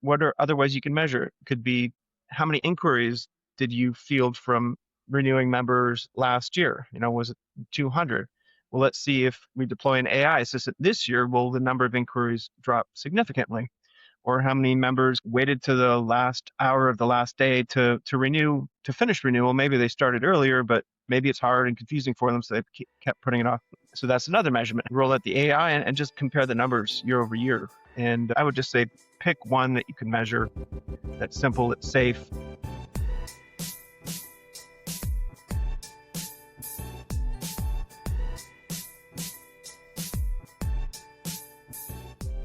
what are other ways you can measure it? Could be how many inquiries did you field from renewing members last year? Was it 200? Well, let's see if we deploy an AI assistant this year, will the number of inquiries drop significantly? Or how many members waited to the last hour of the last day to finish renewal? Maybe they started earlier, but maybe it's hard and confusing for them, so they kept putting it off. So that's another measurement. Roll out the AI and just compare the numbers year over year. And I would just say pick one that you can measure, that's simple, it's safe.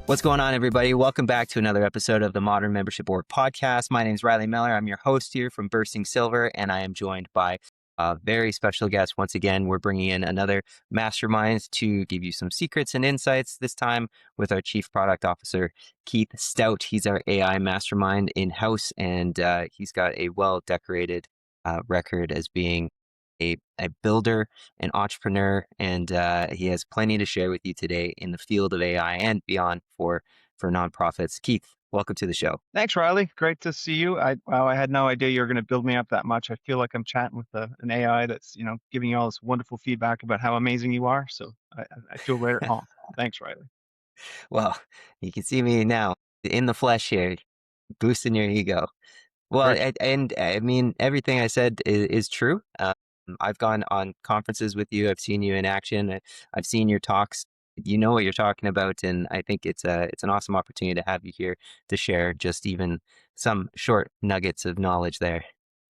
What's going on, everybody? Welcome back to another episode of the Modern Membership Board podcast. My name is Riley Miller. I'm your host here from Bursting Silver, and I am joined by a very special guest. Once again, we're bringing in another mastermind to give you some secrets and insights, this time with our Chief Product Officer, Keith Stoute. He's our AI mastermind in-house, and he's got a well-decorated record as being a builder, an entrepreneur, and he has plenty to share with you today in the field of AI and beyond for nonprofits. Keith, welcome to the show. Thanks, Riley. Great to see you. I had no idea you were going to build me up that much. I feel like I'm chatting with an AI that's giving you all this wonderful feedback about how amazing you are. So I feel right at home. Thanks, Riley. Well, you can see me now in the flesh here, boosting your ego. Well, I mean, everything I said is true. I've gone on conferences with you. I've seen you in action. I've seen your talks. You know what you're talking about, and I think it's an awesome opportunity to have you here to share just even some short nuggets of knowledge there.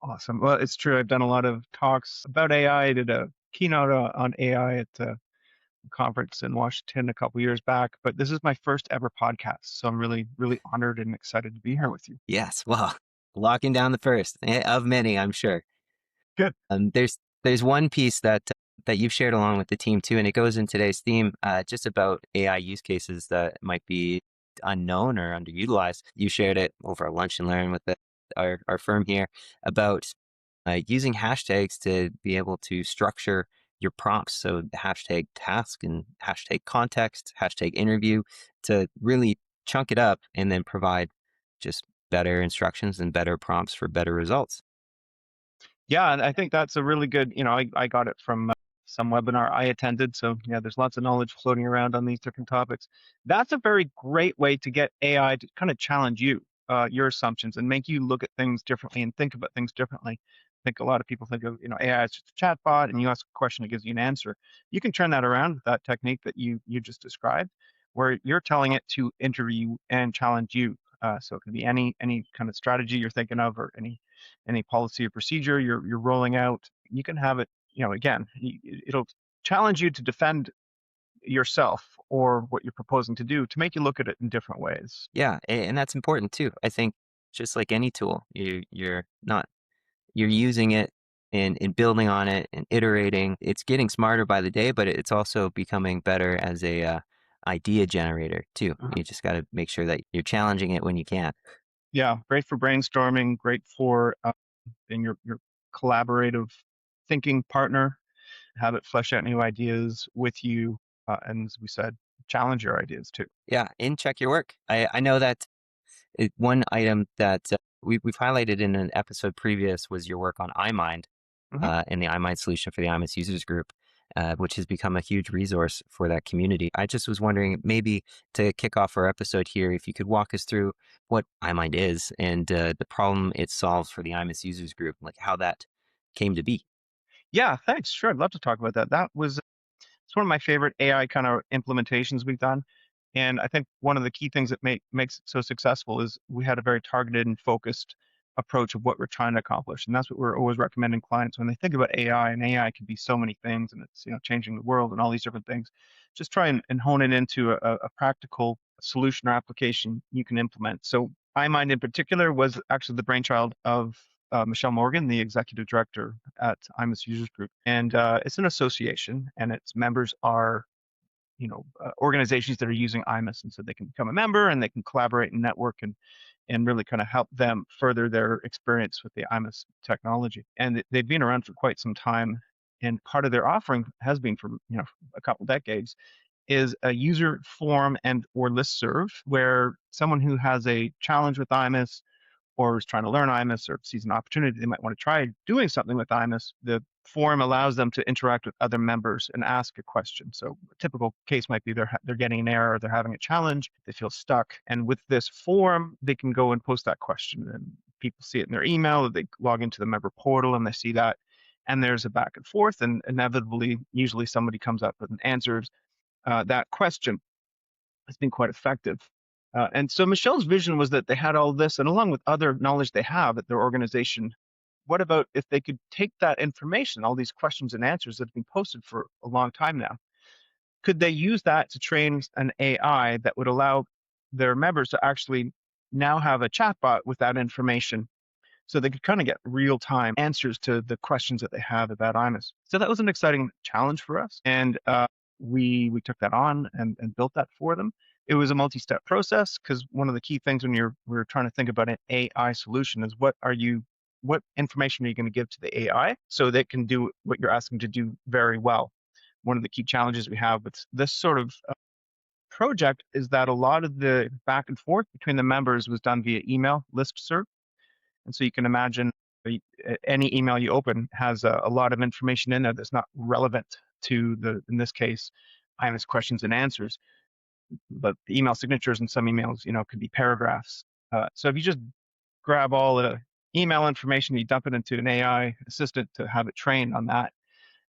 Awesome. Well, it's true. I've done a lot of talks about AI. I did a keynote on AI at a conference in Washington a couple years back, but this is my first ever podcast. So I'm really, really honored and excited to be here with you. Yes. Well, locking down the first of many, I'm sure. Good. There's one piece that you've shared along with the team too, and it goes in today's theme, just about AI use cases that might be unknown or underutilized. You shared it over a lunch and learn with our firm here about using hashtags to be able to structure your prompts. So the hashtag task and hashtag context, hashtag interview, to really chunk it up and then provide just better instructions and better prompts for better results. Yeah, and I think that's a really good, I got it from some webinar I attended. So yeah, there's lots of knowledge floating around on these different topics. That's a very great way to get AI to kind of challenge you, your assumptions, and make you look at things differently and think about things differently. I think a lot of people think of, AI as just a chatbot, and you ask a question, it gives you an answer. You can turn that around with that technique that you just described, where you're telling it to interview and challenge you. So it can be any kind of strategy you're thinking of, or any policy or procedure you're rolling out. You can have it, again, it'll challenge you to defend yourself or what you're proposing to do, to make you look at it in different ways. Yeah, and that's important too. I think just like any tool, you're using it and building on it and iterating. It's getting smarter by the day, but it's also becoming better as a idea generator too. Mhm. You just got to make sure that you're challenging it when you can. Yeah, great for brainstorming, great for being your collaborative thinking partner. Have it flesh out new ideas with you, and as we said, challenge your ideas too. Yeah, and check your work. I know that one item that we've highlighted in an episode previous was your work on iMind Mhm. and the iMind solution for the iMIS users group, which has become a huge resource for that community. I just was wondering, maybe to kick off our episode here, if you could walk us through what iMind is and the problem it solves for the iMIS users group, like how that came to be. Yeah, thanks. Sure, I'd love to talk about that. It's one of my favorite AI kind of implementations we've done. And I think one of the key things that makes it so successful is we had a very targeted and focused approach of what we're trying to accomplish. And that's what we're always recommending clients when they think about AI. And AI can be so many things, and it's changing the world and all these different things. Just try and hone it into a practical solution or application you can implement. So iMind in particular was actually the brainchild of Michelle Morgan, the executive director at iMIS Users Group. And it's an association, and its members are organizations that are using iMIS, and so they can become a member and they can collaborate and network and really kind of help them further their experience with the iMIS technology. And they've been around for quite some time, and part of their offering has been for a couple decades is a user forum and or listserv where someone who has a challenge with iMIS or is trying to learn iMIS or sees an opportunity they might want to try doing something with iMIS, the forum allows them to interact with other members and ask a question. So a typical case might be they're getting an error, they're having a challenge, they feel stuck. And with this forum, they can go and post that question and people see it in their email, they log into the member portal and they see that. And there's a back and forth, and inevitably, usually somebody comes up with an answers that question. Has been quite effective. And so Michelle's vision was that they had all this, and along with other knowledge they have at their organization, what about if they could take that information, all these questions and answers that have been posted for a long time now, could they use that to train an AI that would allow their members to actually now have a chatbot with that information so they could kind of get real-time answers to the questions that they have about iMIS. So that was an exciting challenge for us, and we took that on and built that for them. It was a multi-step process because one of the key things when we're trying to think about an AI solution is what information are you going to give to the AI so that it can do what you're asking to do very well. One of the key challenges we have with this sort of project is that a lot of the back and forth between the members was done via email listserv. And so you can imagine any email you open has a lot of information in there that's not relevant to in this case, iMIS questions and answers. But the email signatures in some emails, could be paragraphs. So if you just grab all the email information, you dump it into an AI assistant to have it trained on that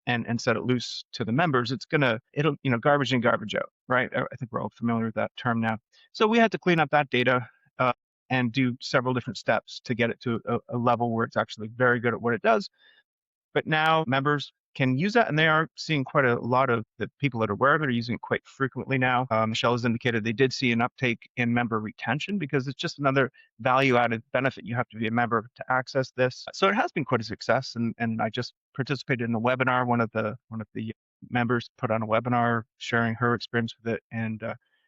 and set it loose to the members, it'll, garbage in, garbage out, right? I think we're all familiar with that term now. So we had to clean up that data and do several different steps to get it to a level where it's actually very good at what it does. But now members can use that, and they are seeing quite a lot of the people that are aware of it are using it quite frequently now. Michelle has indicated they did see an uptake in member retention because it's just another value-added benefit. You have to be a member to access this. So it has been quite a success, and I just participated in a webinar. One of the members put on a webinar sharing her experience with it and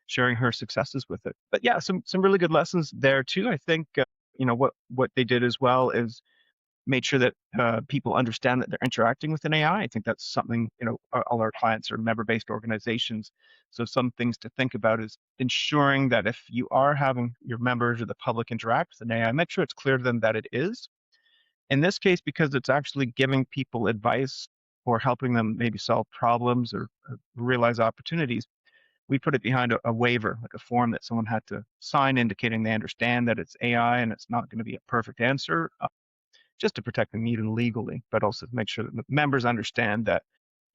sharing her successes with it. But yeah, some really good lessons there too. I think what they did as well is made sure that people understand that they're interacting with an AI. I think that's something, all our clients are member-based organizations. So some things to think about is ensuring that if you are having your members or the public interact with an AI, make sure it's clear to them that it is. In this case, because it's actually giving people advice or helping them maybe solve problems or realize opportunities, we put it behind a waiver, like a form that someone had to sign indicating they understand that it's AI and it's not going to be a perfect answer just to protect them even legally, but also to make sure that the members understand that,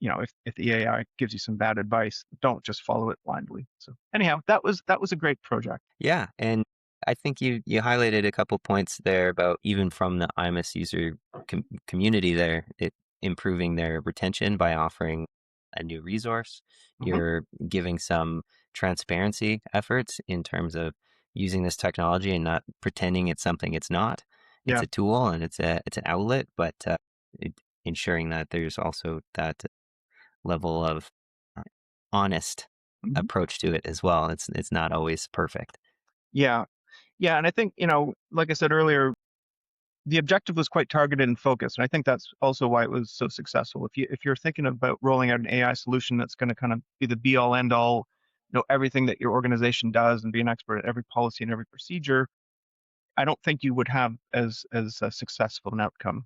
if the AI gives you some bad advice, don't just follow it blindly. So anyhow, that was a great project. Yeah, and I think you highlighted a couple points there about even from the iMIS user community there, it improving their retention by offering a new resource. Mm-hmm. You're giving some transparency efforts in terms of using this technology and not pretending it's something it's not. It's Yeah. a tool and it's an outlet, but ensuring that there's also that level of uh, honest Mm-hmm. approach to it as well. It's not always perfect. Yeah. Yeah. And I think, like I said earlier, the objective was quite targeted and focused. And I think that's also why it was so successful. If you're thinking about rolling out an AI solution that's going to kind of be the be all end all, everything that your organization does and be an expert at every policy and every procedure, I don't think you would have as successful an outcome.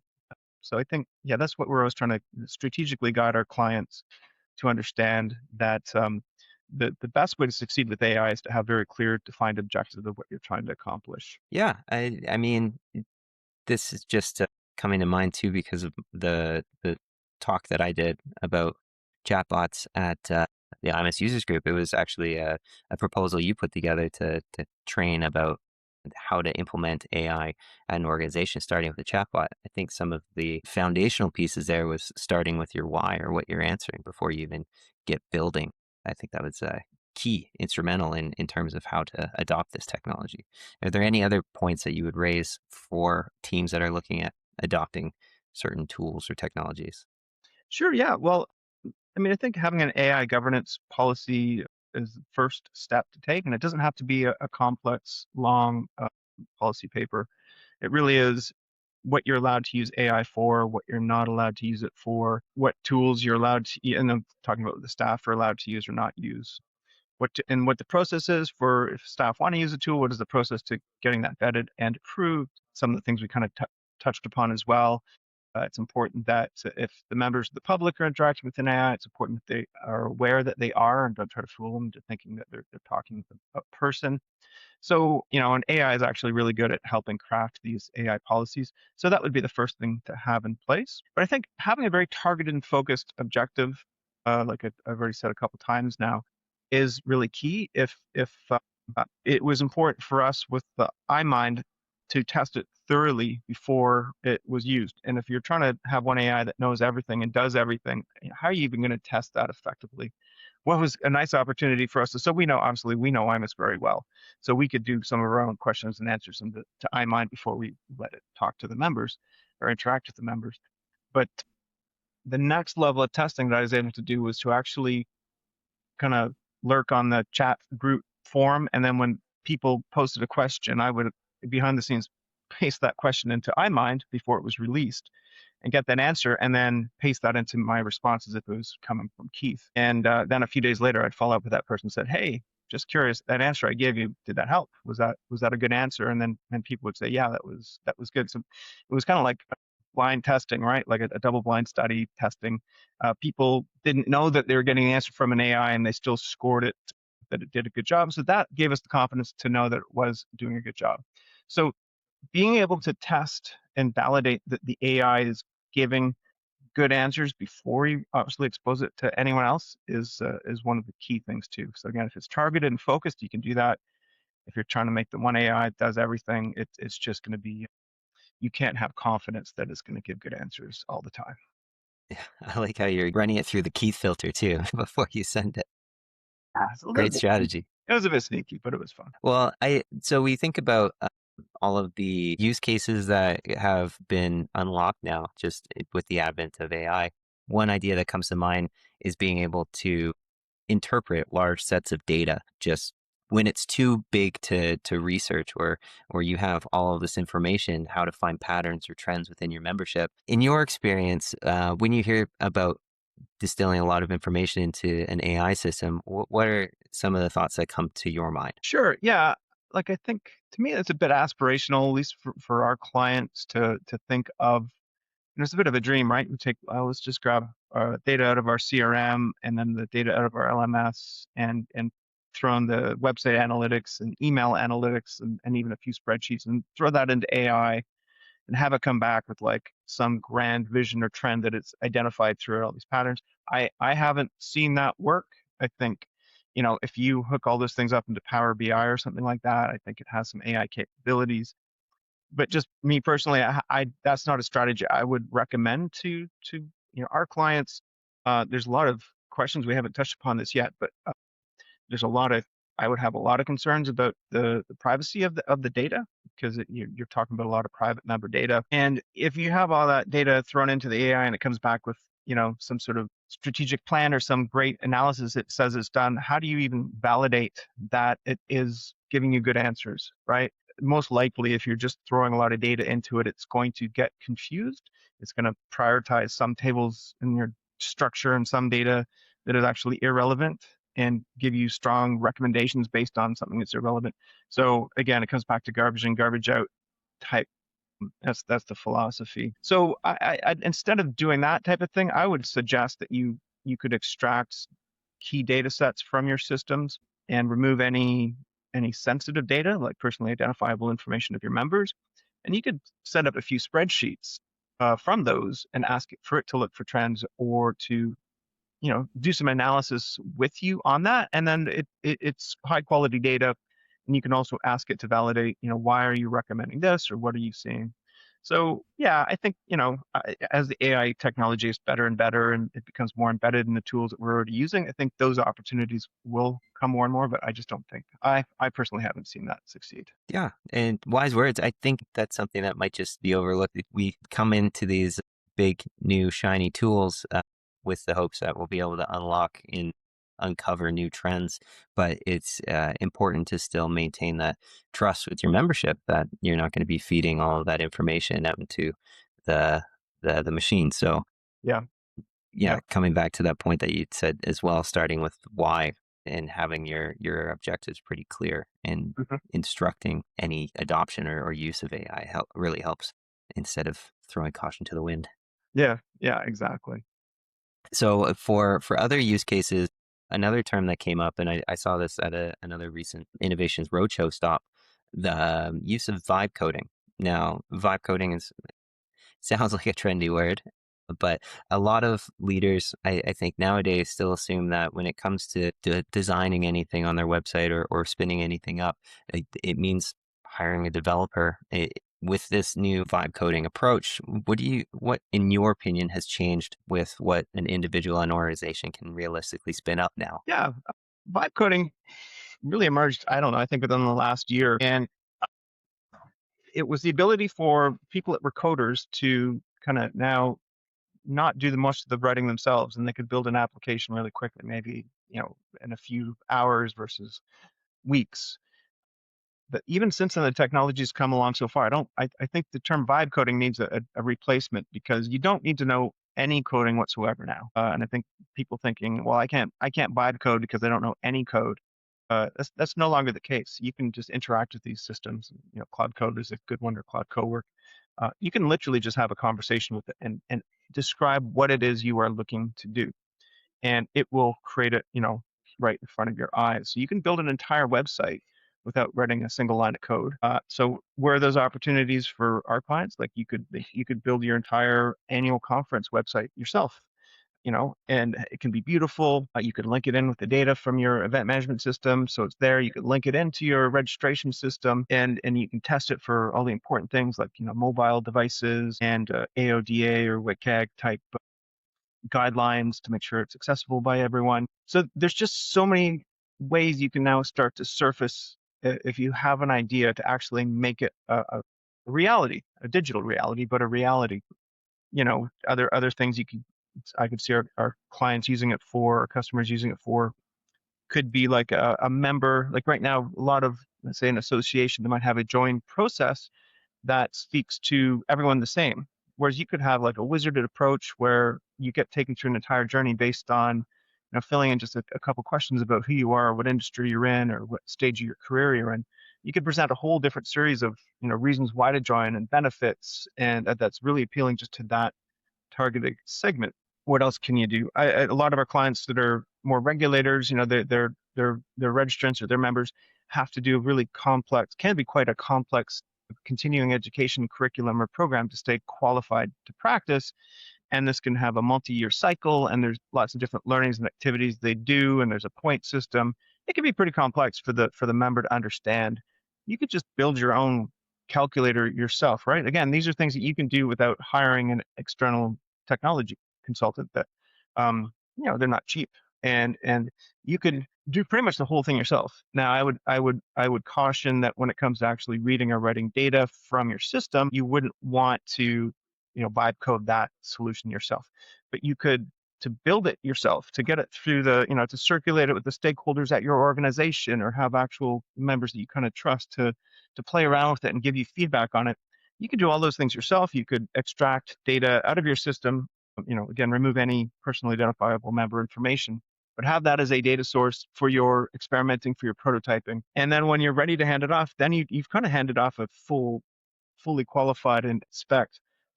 So I think, yeah, that's what we're always trying to strategically guide our clients to understand that the best way to succeed with AI is to have very clear, defined objectives of what you're trying to accomplish. Yeah, I mean, this is just coming to mind too because of the talk that I did about chatbots at the iMIS users group. It was actually a proposal you put together to train about how to implement AI at an organization, starting with a chatbot. I think some of the foundational pieces there was starting with your why or what you're answering before you even get building. I think that was key, instrumental in terms of how to adopt this technology. Are there any other points that you would raise for teams that are looking at adopting certain tools or technologies? Sure, yeah. Well, I mean, I think having an AI governance policy is the first step to take, and it doesn't have to be a complex, long policy paper. It really is what you're allowed to use AI for, what you're not allowed to use it for, what tools you're allowed to, and I'm talking about what the staff are allowed to use or not use. And what the process is for if staff want to use a tool, what is the process to getting that vetted and approved? Some of the things we kind of touched upon as well. It's important that if the members of the public are interacting with an AI, it's important that they are aware that they are and don't try to fool them into thinking that they're talking with a person. So, an AI is actually really good at helping craft these AI policies. So that would be the first thing to have in place. But I think having a very targeted and focused objective, I've already said a couple times now, is really key. If it was important for us with the iMind to test it thoroughly before it was used. And if you're trying to have one AI that knows everything and does everything, how are you even going to test that effectively? What was a nice opportunity for us. So we know, obviously, we know iMIS very well. So we could do some of our own questions and answers them to iMind before we let it talk to the members or interact with the members. But the next level of testing that I was able to do was to actually kind of lurk on the chat group forum. And then when people posted a question, I would, behind the scenes, paste that question into iMind before it was released and get that answer and then paste that into my responses if it was coming from Keith. And then a few days later, I'd follow up with that person and said, hey, just curious, that answer I gave you, did that help? Was that a good answer? And then people would say, yeah, that was good. So it was kind of like blind testing, right? Like a double blind study testing. People didn't know that they were getting the answer from an AI and they still scored it, that it did a good job. So that gave us the confidence to know that it was doing a good job. So being able to test and validate that the AI is giving good answers before you obviously expose it to anyone else is one of the key things too. So again, if it's targeted and focused, you can do that. If you're trying to make the one AI that does everything, it's just going to be, you can't have confidence that it's going to give good answers all the time. I like how you're running it through the Keith filter too before you send it. It's a little Great bit, strategy. it was a bit sneaky, but it was fun. Well, so we think about all of the use cases that have been unlocked now just with the advent of AI. One idea that comes to mind is being able to interpret large sets of data just when it's too big to research or you have all of this information, how to find patterns or trends within your membership. In your experience, when you hear about distilling a lot of information into an AI system, what are some of the thoughts that come to your mind? Sure. Yeah. Like I think to me, it's a bit aspirational, at least for our clients to think of. And it's a bit of a dream, right? Let's just grab data out of our CRM and then the data out of our LMS and throw in the website analytics and email analytics and even a few spreadsheets and throw that into AI and have it come back with like some grand vision or trend that it's identified through all these patterns. I haven't seen that work. I think, if you hook all those things up into Power BI or something like that, I think it has some AI capabilities. But just me personally, I that's not a strategy I would recommend to our clients. There's a lot of questions we haven't touched upon this yet, but there's a lot of I would have a lot of concerns about the privacy of the data because you're talking about a lot of private member data. And if you have all that data thrown into the AI and it comes back with some sort of strategic plan or some great analysis it says it's done, how do you even validate that it is giving you good answers, right? Most likely, if you're just throwing a lot of data into it, it's going to get confused. It's going to prioritize some tables in your structure and some data that is actually irrelevant and give you strong recommendations based on something that's irrelevant. So again, it comes back to garbage in, garbage out type. That's the philosophy. So I instead of doing that type of thing, I would suggest that you could extract key data sets from your systems and remove any sensitive data, like personally identifiable information of your members. And you could set up a few spreadsheets from those and ask it for it to look for trends or to do some analysis with you on that. And then it's high quality data. And you can also ask it to validate, why are you recommending this or what are you seeing? So yeah, I think, as the AI technology is better and better and it becomes more embedded in the tools that we're already using, I think those opportunities will come more and more, but I just don't think, I personally haven't seen that succeed. Yeah, and wise words. I think that's something that might just be overlooked. We come into these big, new, shiny tools with the hopes that we'll be able to unlock in uncover new trends, but it's important to still maintain that trust with your membership that you're not going to be feeding all of that information out into the the machine. So Yeah. yeah, Yeah. coming back to that point that you said as well, starting with why and having your objectives pretty clear and Mhm. instructing any adoption or use of AI really helps instead of throwing caution to the wind. Yeah. Yeah. Exactly. So for other use cases, another term that came up, and I saw this at another recent innovations roadshow stop, the use of vibe coding. Now, vibe coding is sounds like a trendy word, but a lot of leaders, I think nowadays still assume that when it comes to designing anything on their website or spinning anything up, it means hiring a developer. With this new vibe coding approach, what in your opinion has changed with what an individual and organization can realistically spin up now? Yeah. Vibe coding really emerged, I don't know, I think within the last year. And it was the ability for people that were coders to kind of now not do the most of the writing themselves, and they could build an application really quickly, maybe, in a few hours versus weeks. But even since then, the technology's come along so far. I think the term vibe coding needs a replacement, because you don't need to know any coding whatsoever now. And I think people thinking, well, I can't vibe code because I don't know any code. That's no longer the case. You can just interact with these systems. Cloud Code is a good one, or Cloud Cowork. You can literally just have a conversation with it and describe what it is you are looking to do, and it will create it, right in front of your eyes. So you can build an entire website without writing a single line of code. So where are those opportunities for our clients? Like you could build your entire annual conference website yourself, and it can be beautiful. You can link it in with the data from your event management system, so it's there. You can link it into your registration system, and you can test it for all the important things like mobile devices and AODA or WCAG type guidelines to make sure it's accessible by everyone. So there's just so many ways you can now start to surface, if you have an idea, to actually make it a reality, a digital reality, but a reality. Other things I could see our clients using it for, our customers using it for, could be like a member. Like right now, a lot of, let's say, an association, they might have a join process that speaks to everyone the same. Whereas you could have like a wizarded approach where you get taken through an entire journey based on, filling in just a couple questions about who you are, what industry you're in, or what stage of your career you're in. You could present a whole different series of, reasons why to join and benefits, and that's really appealing just to that targeted segment. What else can you do? A lot of our clients that are more regulators, their registrants or their members have to do a really complex, can be quite a complex continuing education curriculum or program to stay qualified to practice. And this can have a multi-year cycle, and there's lots of different learnings and activities they do, and there's a point system. It can be pretty complex for the member to understand. You could just build your own calculator yourself, right? Again, these are things that you can do without hiring an external technology consultant that, they're not cheap. And you could do pretty much the whole thing yourself. Now, I would caution that when it comes to actually reading or writing data from your system, you wouldn't want to, vibe code that solution yourself. But you could, to build it yourself, to get it through to circulate it with the stakeholders at your organization, or have actual members that you kind of trust to play around with it and give you feedback on it. You could do all those things yourself. You could extract data out of your system, again, remove any personally identifiable member information, but have that as a data source for your experimenting, for your prototyping. And then when you're ready to hand it off, then you've kind of handed off a fully qualified and spec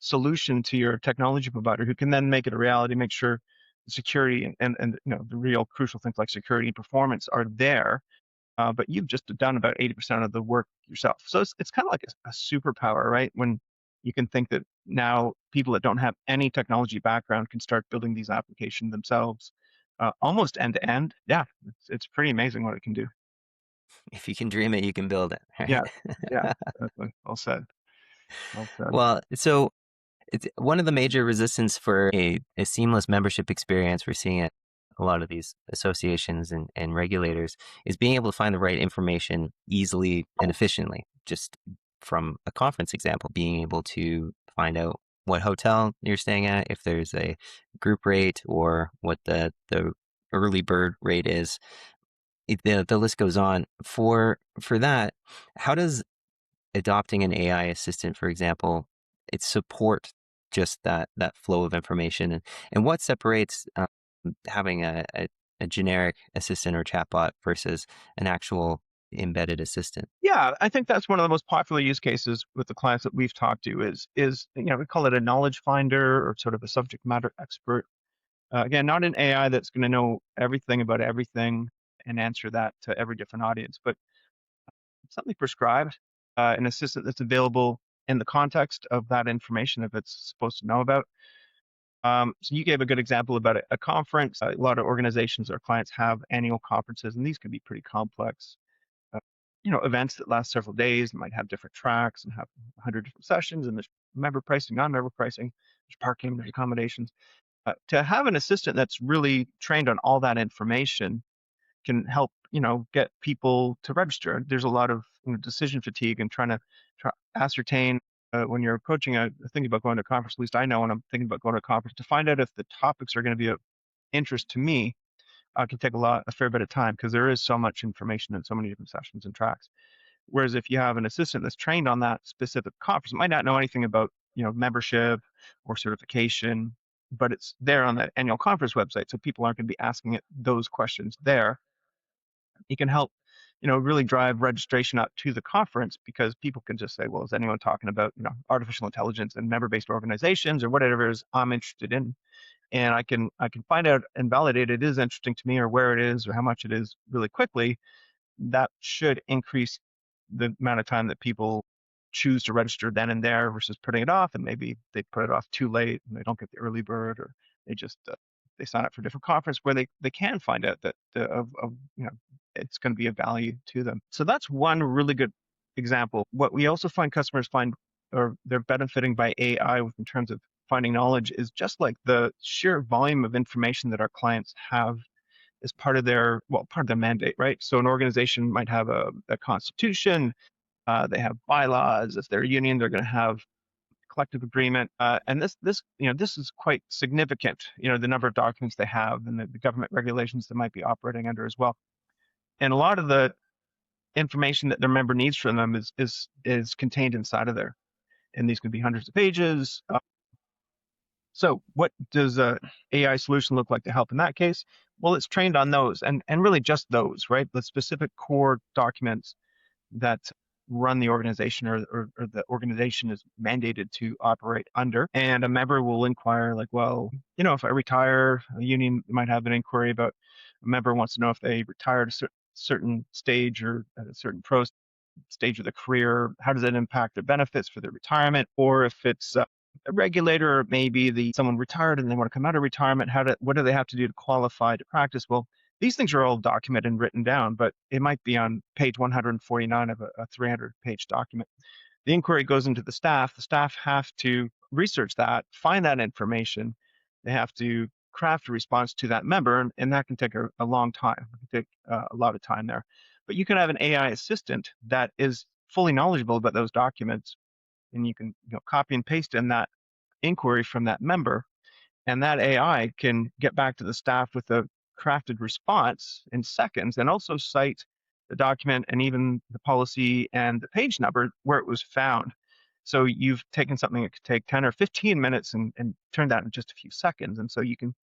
solution to your technology provider, who can then make it a reality, make sure the security and the real crucial things like security and performance are there. But you've just done about 80% of the work yourself. So it's kind of like a superpower, right? When you can think that now people that don't have any technology background can start building these applications themselves, almost end to end. Yeah, it's pretty amazing what it can do. If you can dream it, you can build it, Yeah, yeah, right? definitely. Well said. Well said. Well, so it's one of the major resistance for a seamless membership experience we're seeing at a lot of these associations and regulators is being able to find the right information easily and efficiently. Just from a conference example, being able to find out what hotel you're staying at, if there's a group rate, or what the early bird rate is. The list goes on. For that, how does adopting an AI assistant, for example, it support just that flow of information, and what separates having a generic assistant or chatbot versus an actual embedded assistant? Yeah, I think that's one of the most popular use cases with the clients that we've talked to is we call it a knowledge finder or sort of a subject matter expert. Again, not an AI that's going to know everything about everything and answer that to every different audience, but something prescribed, an assistant that's available in the context of that information if it's supposed to know about. So you gave a good example about a conference. A lot of organizations or clients have annual conferences, and these can be pretty complex. Uh, Events that last several days might have different tracks and have 100 different sessions, and there's member pricing, non-member pricing, there's parking, there's accommodations. To have an assistant that's really trained on all that information can help, get people to register. There's a lot of decision fatigue and trying to ascertain when you're approaching thinking about going to a conference. At least I know when I'm thinking about going to a conference to find out if the topics are going to be of interest to me. Can take a fair bit of time because there is so much information and so many different sessions and tracks. Whereas if you have an assistant that's trained on that specific conference, might not know anything about membership or certification, but it's there on the annual conference website, so people aren't going to be asking it those questions there. He can help, really drive registration up to the conference because people can just say, well, is anyone talking about, artificial intelligence and member-based organizations or whatever it is I'm interested in? And I can find out and validate it is interesting to me or where it is or how much it is really quickly. That should increase the amount of time that people choose to register then and there versus putting it off, and maybe they put it off too late and they don't get the early bird, or they just they sign up for a different conference where they can find out that of it's going to be of value to them. So that's one really good example. What we also find customers find or they're benefiting by AI in terms of finding knowledge is just like the sheer volume of information that our clients have as part of their mandate, right? So an organization might have a constitution, they have bylaws. If they're a union, they're going to have a collective agreement, and this is quite significant. The number of documents they have and the government regulations they might be operating under as well. And a lot of the information that their member needs from them is contained inside of there, and these can be hundreds of pages. So what does a AI solution look like to help in that case? Well, it's trained on those and really just those, right? The specific core documents that run the organization or the organization is mandated to operate under. And a member will inquire like, well, if I retire, a union might have an inquiry about a member wants to know if they retired at a certain stage or at a certain stage of the career, how does that impact their benefits for their retirement? Or if it's a regulator, maybe someone retired and they want to come out of retirement, what do they have to do to qualify to practice? Well, these things are all documented and written down, but it might be on page 149 of a 300-page document. The inquiry goes into the staff. The staff have to research that, find that information. They have to craft a response to that member, and that can take a long time. It can take a lot of time there. But you can have an AI assistant that is fully knowledgeable about those documents, and you can copy and paste in that inquiry from that member, and that AI can get back to the staff with a crafted response in seconds and also cite the document and even the policy and the page number where it was found. So you've taken something that could take 10 or 15 minutes and turned that in just a few seconds. And so you can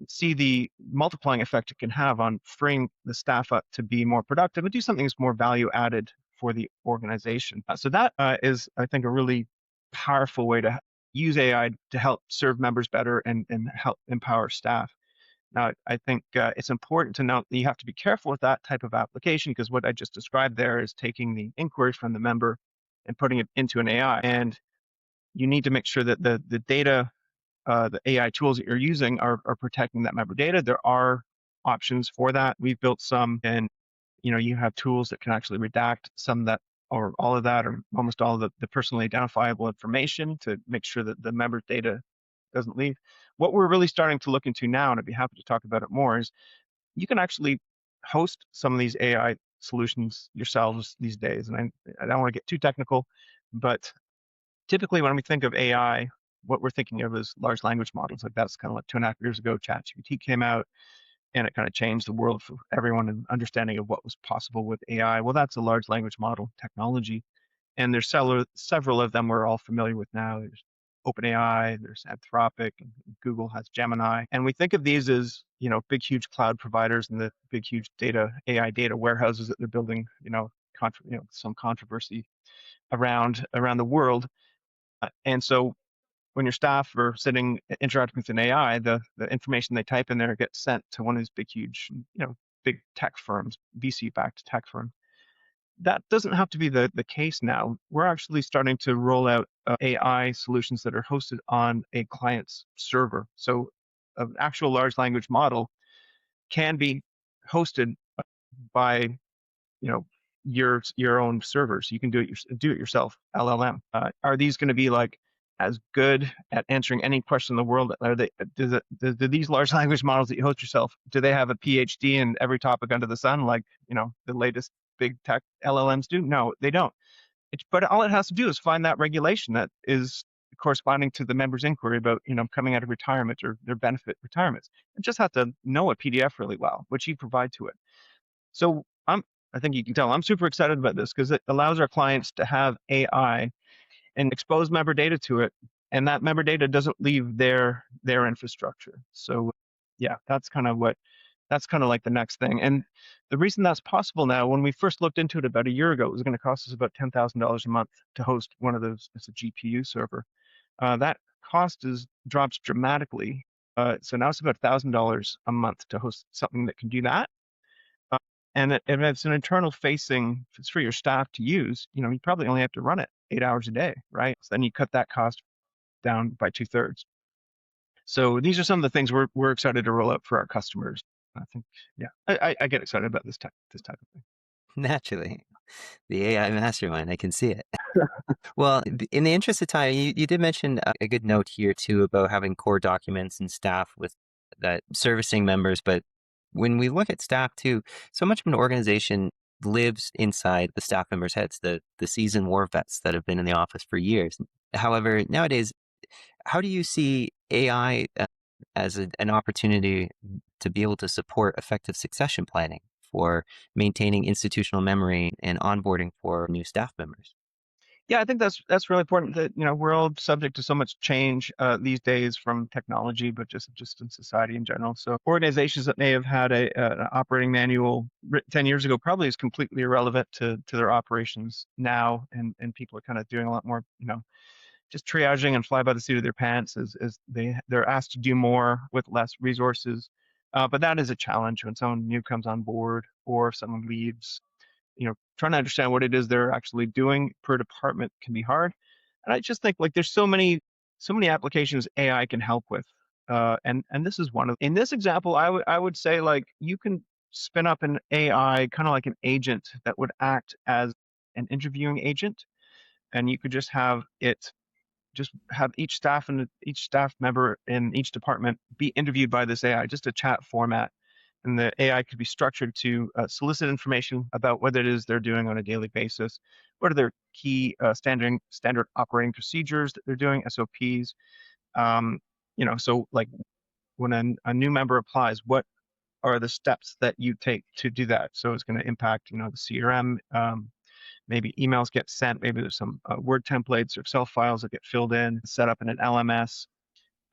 see the multiplying effect it can have on freeing the staff up to be more productive and do something that's more value added for the organization. So that is, I think, a really powerful way to use AI to help serve members better and help empower staff. Now, I think it's important to note that you have to be careful with that type of application because what I just described there is taking the inquiry from the member and putting it into an AI. And you need to make sure that the data, the AI tools that you're using are protecting that member data. There are options for that. We've built some, and you have tools that can actually redact some of that or all of that or almost all of the personally identifiable information to make sure that the member's data doesn't leave. What we're really starting to look into now, and I'd be happy to talk about it more, is you can actually host some of these AI solutions yourselves these days. And I don't want to get too technical, but typically when we think of AI, what we're thinking of is large language models. Like that's kind of like 2.5 years ago, ChatGPT came out. and it kind of changed the world for everyone and understanding of what was possible with AI. Well, that's a large language model technology, and there's several of them we're all familiar with now. There's OpenAI, there's Anthropic, and Google has Gemini, and we think of these as big, huge cloud providers and the big, huge AI data warehouses that they're building. Some controversy around the world, and so when your staff are sitting interacting with an AI, the information they type in there gets sent to one of these big, huge, big tech firms, VC-backed tech firms. That doesn't have to be the case now. We're actually starting to roll out AI solutions that are hosted on a client's server. So an actual large language model can be hosted by you know your own servers. You can do it yourself. LLM. Are these going to be like as good at answering any question in the world? Are they? Do these large language models that you host yourself? Do they have a PhD in every topic under the sun, like the latest big tech LLMs do? No, they don't. But all it has to do is find that regulation that is corresponding to the member's inquiry about coming out of retirement or their benefit retirements. It just have to know a PDF really well, which you provide to it. So I think you can tell I'm super excited about this because it allows our clients to have AI and expose member data to it, and that member data doesn't leave their infrastructure. So yeah, that's kind of like the next thing. And the reason that's possible now, when we first looked into it about a year ago, it was going to cost us about $10,000 a month to host one of those as a GPU server. That cost drops dramatically. So now it's about $1,000 a month to host something that can do that. And if it's an internal facing, if it's for your staff to use, you probably only have to run it 8 hours a day, right? So then you cut that cost down by 2/3. So these are some of the things we're excited to roll out for our customers. I think, yeah, I get excited about this type of thing. Naturally, the AI mastermind, I can see it. Well, in the interest of time, you did mention a good note here too about having core documents and staff with that servicing members. But when we look at staff too, so much of an organization lives inside the staff members' heads, the seasoned war vets that have been in the office for years. However, nowadays, how do you see AI as an opportunity to be able to support effective succession planning for maintaining institutional memory and onboarding for new staff members? Yeah, I think that's really important that we're all subject to so much change these days from technology, but just in society in general. So organizations that may have had an operating manual 10 years ago probably is completely irrelevant to their operations now, and people are kind of doing a lot more, just triaging and fly by the seat of their pants as they're asked to do more with less resources. But that is a challenge when someone new comes on board or if someone leaves. Trying to understand what it is they're actually doing per department can be hard. And I just think like there's so many applications AI can help with. And this is one of in this example, I would say like you can spin up an AI kind of like an agent that would act as an interviewing agent, and you could just have each staff member in each department be interviewed by this AI, just a chat format. And the AI could be structured to solicit information about what it is they're doing on a daily basis. What are their key standard operating procedures that they're doing, SOPs? So like when a new member applies, what are the steps that you take to do that? So it's going to impact, the CRM. Maybe emails get sent. Maybe there's some Word templates or Excel files that get filled in, set up in an LMS.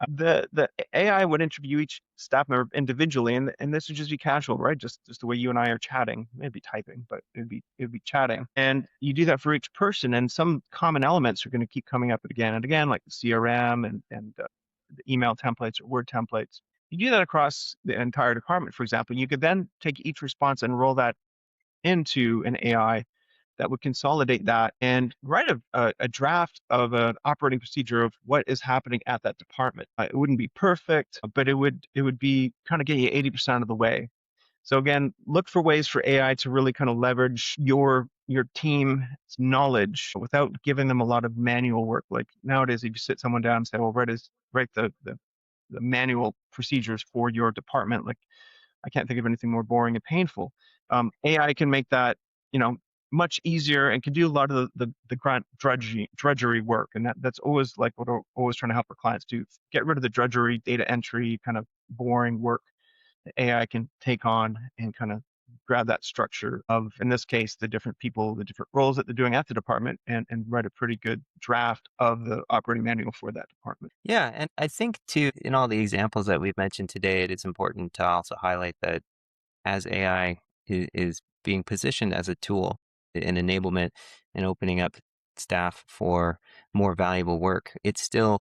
The AI would interview each staff member individually, and this would just be casual, right? Just the way you and I are chatting, maybe typing, but it'd be chatting. And you do that for each person, and some common elements are going to keep coming up again and again, like the CRM and the email templates or Word templates. You do that across the entire department, for example. You could then take each response and roll that into an AI that would consolidate that and write a draft of an operating procedure of what is happening at that department. It wouldn't be perfect, but it would be kind of get you 80% of the way. So again, look for ways for AI to really kind of leverage your team's knowledge without giving them a lot of manual work. Like nowadays, if you sit someone down and say, "Well, write the manual procedures for your department," like I can't think of anything more boring and painful. AI can make that, much easier and can do a lot of the grunt drudgery work. And that's always like what we're always trying to help our clients do. Get rid of the drudgery, data entry, kind of boring work. the AI can take on and kind of grab that structure of, in this case, the different people, the different roles that they're doing at the department, and write a pretty good draft of the operating manual for that department. Yeah, and I think too, in all the examples that we've mentioned today, it is important to also highlight that as AI is being positioned as a tool, an enablement, and opening up staff for more valuable work, it's still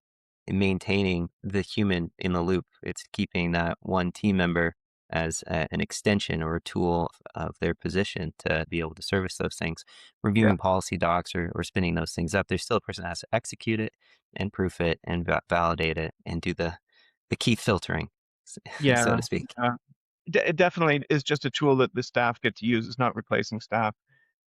maintaining the human in the loop. It's keeping that one team member as an extension or a tool of their position to be able to service those things. Yeah. Reviewing policy docs or spinning those things up, there's still a person that has to execute it and proof it and validate it and do the key filtering, so Yeah. to speak. It definitely is just a tool that the staff get to use. It's not replacing staff.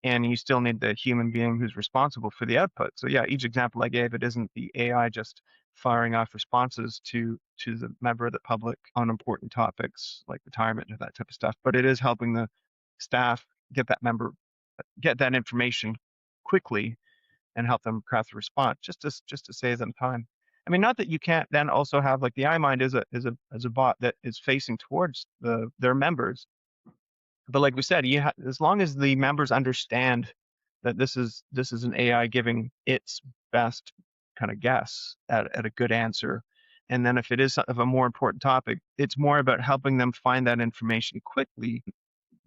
And you still need the human being who's responsible for the output. So yeah, each example I gave, it isn't the AI just firing off responses to the member of the public on important topics like retirement or that type of stuff, but it is helping the staff get that member, get that information quickly and help them craft a response just to save them time. I mean, not that you can't then also have like the iMind is a bot that is facing towards their members, but like we said, as long as the members understand that this is an AI giving its best kind of guess at a good answer, and then if it is of a more important topic, it's more about helping them find that information quickly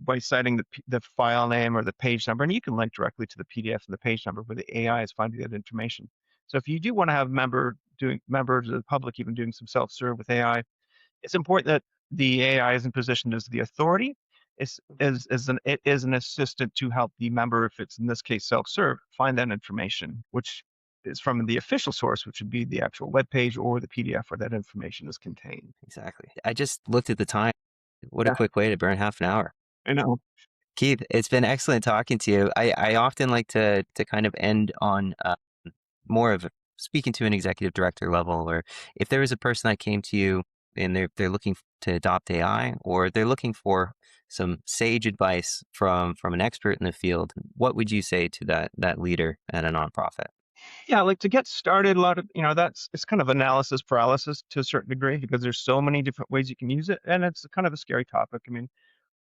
by citing the file name or the page number, and you can link directly to the PDF and the page number where the AI is finding that information. So if you do want to have members of the public even doing some self-serve with AI, it's important that the AI isn't positioned as the authority. It is an assistant to help the member, if it's in this case self-serve, find that information, which is from the official source, which would be the actual web page or the PDF where that information is contained. Exactly. I just looked at the time. What a Yeah, quick way to burn half an hour. I know. Keith, it's been excellent talking to you. I often like to kind of end on more of speaking to an executive director level, or if there was a person that came to you and they're looking to adopt AI, or they're looking for some sage advice from an expert in the field, what would you say to that leader at a nonprofit? Yeah, like to get started, a lot of, it's kind of analysis paralysis to a certain degree because there's so many different ways you can use it. And it's kind of a scary topic. I mean,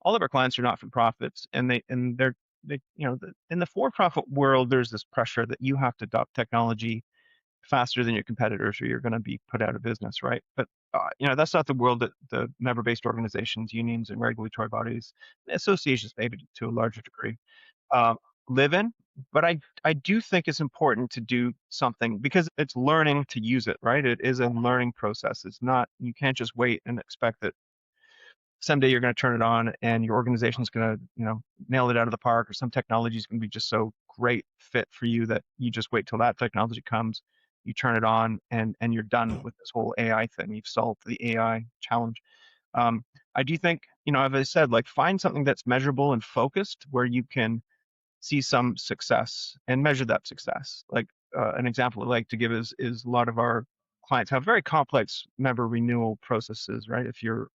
all of our clients are not for profits and in the for-profit world, there's this pressure that you have to adopt technology faster than your competitors or you're going to be put out of business, right? But that's not the world that the member-based organizations, unions, and regulatory bodies, associations, maybe to a larger degree, uh, live in. But I do think it's important to do something because it's learning to use it, right? It is a learning process. It's not, you can't just wait and expect that someday you're going to turn it on and your organization is going to, nail it out of the park, or some technology is going to be just so great fit for you that you just wait till that technology comes, you turn it on, and you're done with this whole AI thing. You've solved the AI challenge. I do think, as I said, like find something that's measurable and focused where you can see some success and measure that success. Like an example I like to give is a lot of our clients have very complex member renewal processes, right? If you're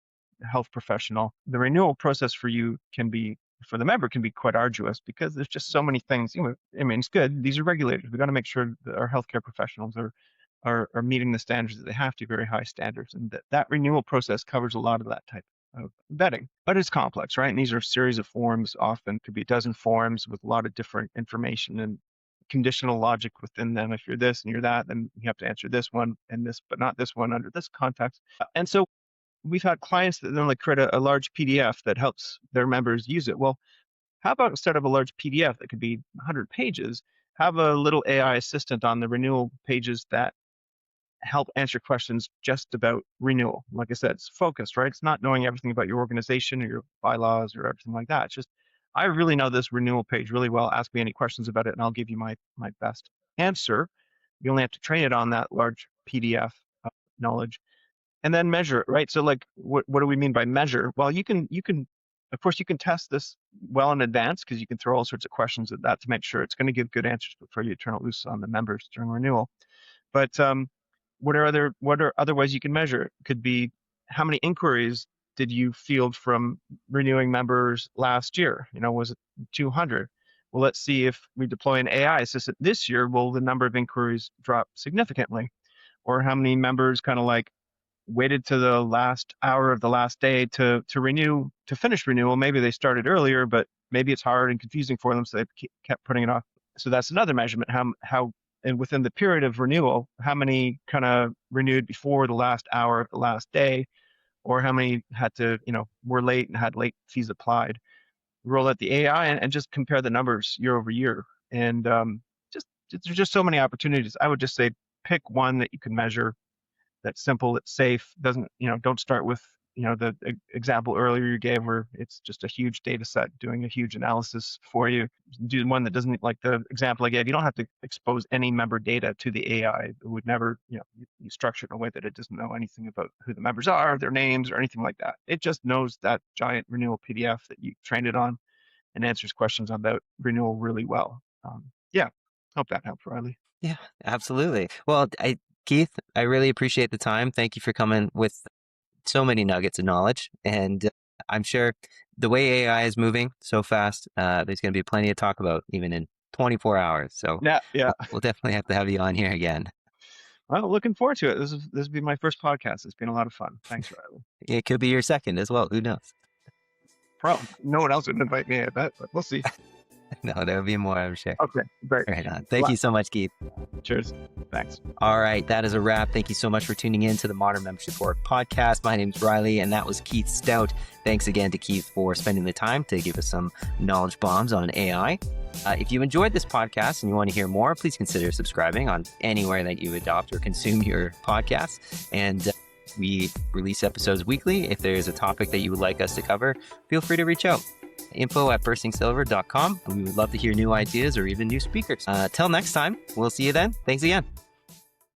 a health professional, the renewal process for the member can be quite arduous because there's just so many things. I mean, it's good. These are regulators. We got to make sure that our healthcare professionals are meeting the standards that they have to, very high standards, and that renewal process covers a lot of that type of vetting. But it's complex, right? And these are a series of forms, often could be a dozen forms with a lot of different information and conditional logic within them. If you're this and you're that, then you have to answer this one and this, but not this one under this context. And so we've had clients that then like create a large PDF that helps their members use it. Well, how about instead of a large PDF that could be 100 pages, have a little AI assistant on the renewal pages that help answer questions just about renewal. Like I said, it's focused, right? It's not knowing everything about your organization or your bylaws or everything like that. It's just, I really know this renewal page really well. Ask me any questions about it, and I'll give you my best answer. You only have to train it on that large PDF knowledge, and then measure it, right? So, like, what do we mean by measure? Well, of course, you can test this well in advance because you can throw all sorts of questions at that to make sure it's going to give good answers before you turn it loose on the members during renewal. But what are other ways you can measure it? Could be how many inquiries did you field from renewing members last year? Was it 200? Well, let's see if we deploy an AI assistant this year, will the number of inquiries drop significantly? Or how many members kind of like waited to the last hour of the last day to renew, to finish renewal. Maybe they started earlier, but maybe it's hard and confusing for them, so they kept putting it off. So that's another measurement, how and within the period of renewal, how many kind of renewed before the last hour of the last day, or how many had to, were late and had late fees applied. Roll out the AI and just compare the numbers year over year. And just there's just so many opportunities. I would just say pick one that you can measure, that's simple, it's safe, doesn't, don't start with, the example earlier you gave where it's just a huge data set doing a huge analysis for you. Do one that doesn't, like the example I gave, you don't have to expose any member data to the AI. It would never, you structure it in a way that it doesn't know anything about who the members are, their names, or anything like that. It just knows that giant renewal PDF that you trained it on and answers questions about renewal really well. Yeah, hope that helped, Riley. Yeah, absolutely. Well, Keith, I really appreciate the time. Thank you for coming with so many nuggets of knowledge. And I'm sure the way AI is moving so fast, there's going to be plenty to talk about even in 24 hours. So Yeah. we'll definitely have to have you on here again. Well, looking forward to it. This will be my first podcast. It's been a lot of fun. Thanks, Riley. It could be your second as well. Who knows? Probably no one else would invite me, I bet, but we'll see. No, there will be more, I'm sure. Okay, great. Right on. Thank you so much, Keith. Cheers. Thanks. All right, that is a wrap. Thank you so much for tuning in to the Modern Membership Board podcast. My name's Riley, and that was Keith Stoute. Thanks again to Keith for spending the time to give us some knowledge bombs on AI. If you enjoyed this podcast and you want to hear more, please consider subscribing on anywhere that you adopt or consume your podcasts. And we release episodes weekly. If there's a topic that you would like us to cover, feel free to reach out. info@burstingsilver.com. We would love to hear new ideas or even new speakers. Till next time, we'll see you then. Thanks again.